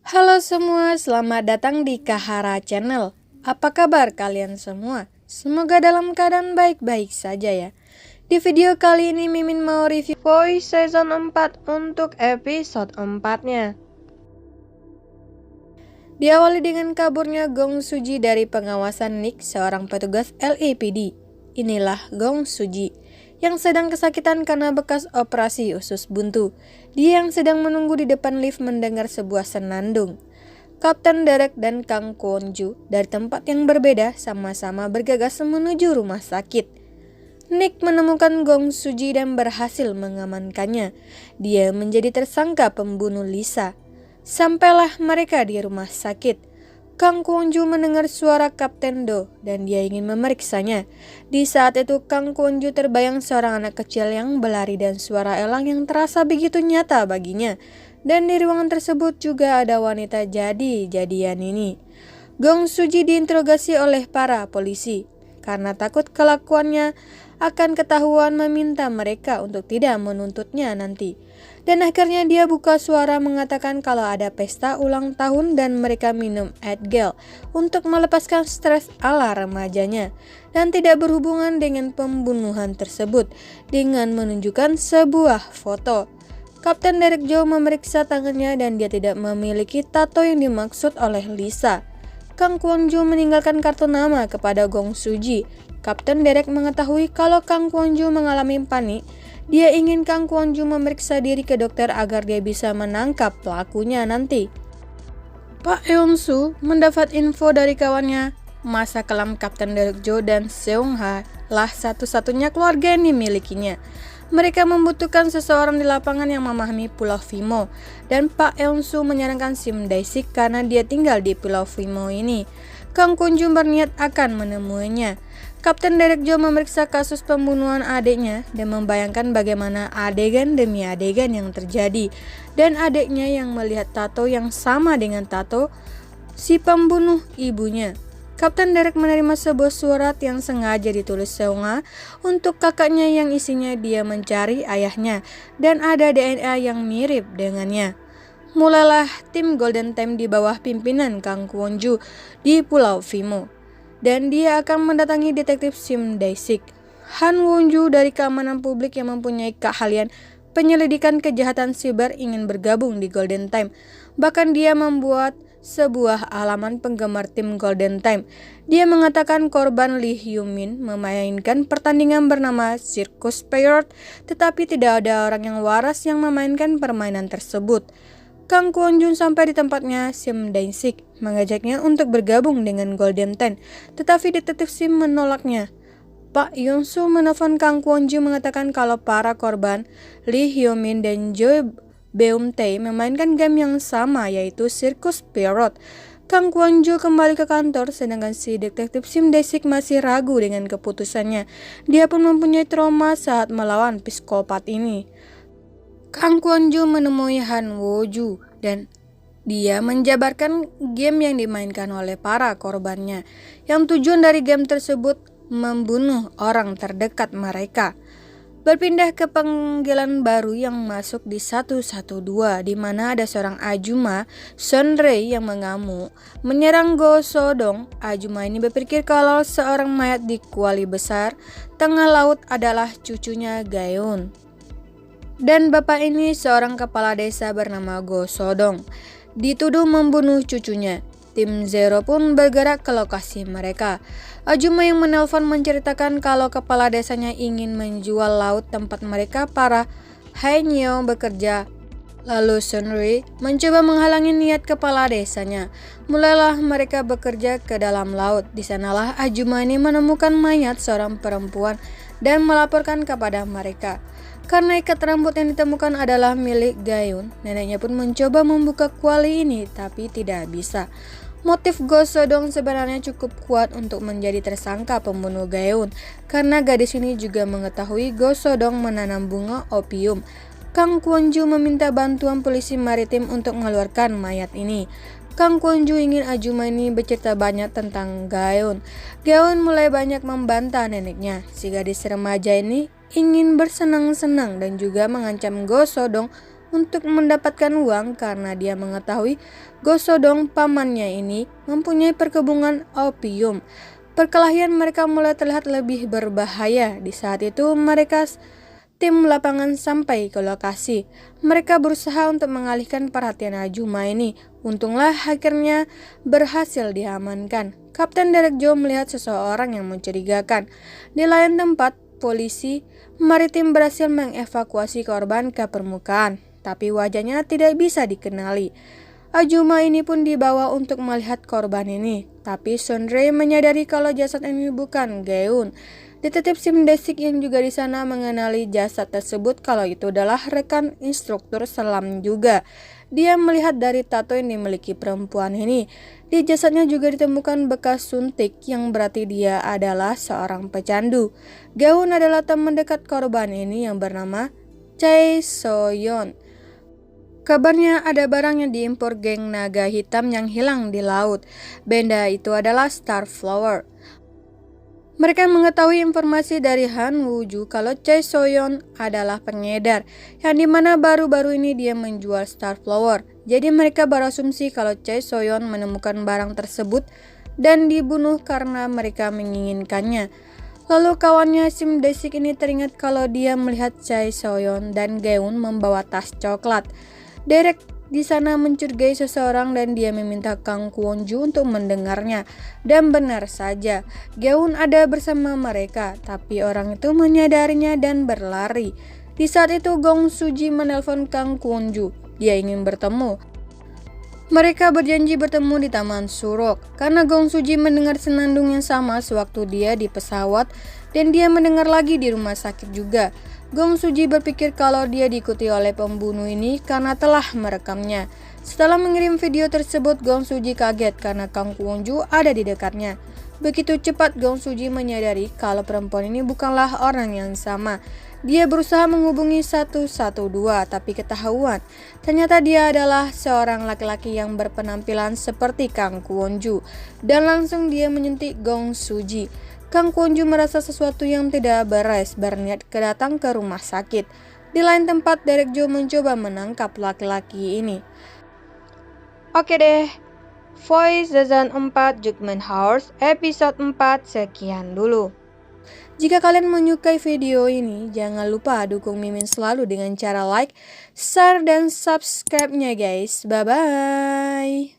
Halo semua, selamat datang di Kahara Channel. Apa kabar kalian semua? Semoga dalam keadaan baik-baik saja ya. Di video kali ini Mimin mau review Voice Season 4 untuk episode 4-nya. Diawali dengan kaburnya Gong Suji dari pengawasan Nick, seorang petugas LAPD. Inilah Gong Suji yang sedang kesakitan karena bekas operasi usus buntu. Dia yang sedang menunggu di depan lift mendengar sebuah senandung. Kapten Derek dan Kang Kwon-ju dari tempat yang berbeda sama-sama bergegas menuju rumah sakit. Nick menemukan Gong Suji dan berhasil mengamankannya. Dia menjadi tersangka pembunuh Lisa. Sampailah mereka di rumah sakit. Kang Kwon-ju mendengar suara Kapten Do dan dia ingin memeriksanya. Di saat itu Kang Kwon-ju terbayang seorang anak kecil yang berlari dan suara elang yang terasa begitu nyata baginya. Dan di ruangan tersebut juga ada wanita jadi-jadian ini. Gong Suji diinterogasi oleh para polisi. Karena takut kelakuannya akan ketahuan, meminta mereka untuk tidak menuntutnya nanti. Dan akhirnya dia buka suara mengatakan kalau ada pesta ulang tahun dan mereka minum Adgel untuk melepaskan stres ala remajanya dan tidak berhubungan dengan pembunuhan tersebut dengan menunjukkan sebuah foto. Kapten Derek Jo memeriksa tangannya dan dia tidak memiliki tato yang dimaksud oleh Lisa. Kang Kwon-ju meninggalkan kartu nama kepada Gong Suji. Kapten Derek mengetahui kalau Kang Kwon-ju mengalami panik. Dia ingin Kang Kwon-ju memeriksa diri ke dokter agar dia bisa menangkap pelakunya nanti. Pak Eun-soo mendapat info dari kawannya. Masa kelam Kapten Derek Jo dan Seung-ha lah satu-satunya keluarga yang dimilikinya. Mereka membutuhkan seseorang di lapangan yang memahami Pulau Vimo. Dan Pak Eun-soo menyarankan Sim Dae-sik karena dia tinggal di Pulau Vimo ini. Kang Kwon-ju berniat akan menemuinya. Kapten Derek Jo memeriksa kasus pembunuhan adiknya dan membayangkan bagaimana adegan demi adegan yang terjadi. Dan adiknya yang melihat tato yang sama dengan tato si pembunuh ibunya. Kapten Derek menerima sebuah surat yang sengaja ditulis Seung-ha untuk kakaknya yang isinya dia mencari ayahnya dan ada DNA yang mirip dengannya. Mulailah tim Golden Time di bawah pimpinan Kang Kwon-ju di Pulau Vimo. Dan dia akan mendatangi detektif Sim Dae-sik. Han Won-ju dari keamanan publik yang mempunyai keahlian penyelidikan kejahatan siber ingin bergabung di Golden Time. Bahkan dia membuat sebuah halaman penggemar tim Golden Time. Dia mengatakan korban Lee Hyo-min memainkan pertandingan bernama Circus Peirot, tetapi tidak ada orang yang waras yang memainkan permainan tersebut. Kang Kwon-ju sampai di tempatnya Sim Dae-sik mengajaknya untuk bergabung dengan Golden Ten, tetapi detektif Sim menolaknya. Pak Eun-soo menelpon Kang Kwon-ju mengatakan kalau para korban Lee Hyo-min dan Jo Beum-tae memainkan game yang sama yaitu Circus Peirot. Kang Kwon-ju kembali ke kantor sedangkan si detektif Sim Dae-sik masih ragu dengan keputusannya. Dia pun mempunyai trauma saat melawan psikopat ini. Kang Kwon-ju menemui Han Woo-ju dan dia menjabarkan game yang dimainkan oleh para korbannya, yang tujuan dari game tersebut membunuh orang terdekat mereka. Berpindah ke panggilan baru yang masuk di 112, di mana ada seorang Ajuma, Sunray yang mengamuk, menyerang Go Sodong. Ajuma ini berpikir kalau seorang mayat di kuali besar tengah laut adalah cucunya Gaeun. Dan bapak ini seorang kepala desa bernama Go Sodong, dituduh membunuh cucunya. Tim Zero pun bergerak ke lokasi mereka. Ajuma yang menelpon menceritakan kalau kepala desanya ingin menjual laut tempat mereka para Haenyeo bekerja. Lalu Sunri mencoba menghalangi niat kepala desanya. Mulailah mereka bekerja ke dalam laut. Di sanalah Ajuma ini menemukan mayat seorang perempuan dan melaporkan kepada mereka. Karena ikat rambut yang ditemukan adalah milik Gaeun, neneknya pun mencoba membuka kuali ini tapi tidak bisa. Motif Go Sodong sebenarnya cukup kuat untuk menjadi tersangka pembunuh Gaeun, karena gadis ini juga mengetahui Go Sodong menanam bunga opium. Kang Kwon-ju meminta bantuan polisi maritim untuk mengeluarkan mayat ini. Kang Kwon-ju ingin Ajuma ini bercerita banyak tentang Gaeun. Gaeun mulai banyak membantah neneknya. Si gadis remaja ini ingin bersenang-senang dan juga mengancam Go Sodong untuk mendapatkan uang karena dia mengetahui Go Sodong pamannya ini mempunyai perkebunan opium. Perkelahian mereka mulai terlihat lebih berbahaya. Di saat itu tim lapangan sampai ke lokasi. Mereka berusaha untuk mengalihkan perhatian Ajuma ini. Untunglah akhirnya berhasil diamankan. Kapten Derek Joe melihat seseorang yang mencurigakan. Di lain tempat, polisi maritim berhasil mengevakuasi korban ke permukaan, tapi wajahnya tidak bisa dikenali. Ajuma ini pun dibawa untuk melihat korban ini, tapi Sondre menyadari kalau jasad ini bukan Geun. Detektif Sim Desik yang juga di sana mengenali jasad tersebut kalau itu adalah rekan instruktur selam juga. Dia melihat dari tato yang dimiliki perempuan ini. Di jasadnya juga ditemukan bekas suntik yang berarti dia adalah seorang pecandu. Geun adalah teman dekat korban ini yang bernama Chae Soyeon. Kabarnya ada barang yang diimpor geng naga hitam yang hilang di laut. Benda itu adalah Starflower. Mereka mengetahui informasi dari Han Woo-ju kalau Chae Soyeon adalah pengedar, yang dimana baru-baru ini dia menjual Starflower. Jadi mereka berasumsi kalau Chae Soyeon menemukan barang tersebut dan dibunuh karena mereka menginginkannya. Lalu kawannya Sim Desik ini teringat kalau dia melihat Chae Soyeon dan Geun membawa tas coklat. Derek di sana mencurigai seseorang dan dia meminta Kang Kwon-ju untuk mendengarnya. Dan benar saja, Geun ada bersama mereka, tapi orang itu menyadarinya dan berlari. Di saat itu Gong Suji menelpon Kang Kwon-ju. Dia ingin bertemu. Mereka berjanji bertemu di Taman Surok karena Gong Suji mendengar senandung yang sama sewaktu dia di pesawat dan dia mendengar lagi di rumah sakit juga. Gong Suji berpikir kalau dia diikuti oleh pembunuh ini karena telah merekamnya. Setelah mengirim video tersebut, Gong Suji kaget karena Kang Kwon-ju ada di dekatnya. Begitu cepat Gong Suji menyadari kalau perempuan ini bukanlah orang yang sama. Dia berusaha menghubungi 112 tapi ketahuan. Ternyata dia adalah seorang laki-laki yang berpenampilan seperti Kang Kwon-ju. Dan langsung dia menyentik Gong Suji. Kang Kwon-ju merasa sesuatu yang tidak beres, berniat datang ke rumah sakit. Di lain tempat, Derek Joe mencoba menangkap laki-laki ini. Oke deh, Voice Season 4 Judgment Hours episode 4 sekian dulu. Jika kalian menyukai video ini, jangan lupa dukung Mimin selalu dengan cara like, share, dan subscribe-nya guys. Bye-bye.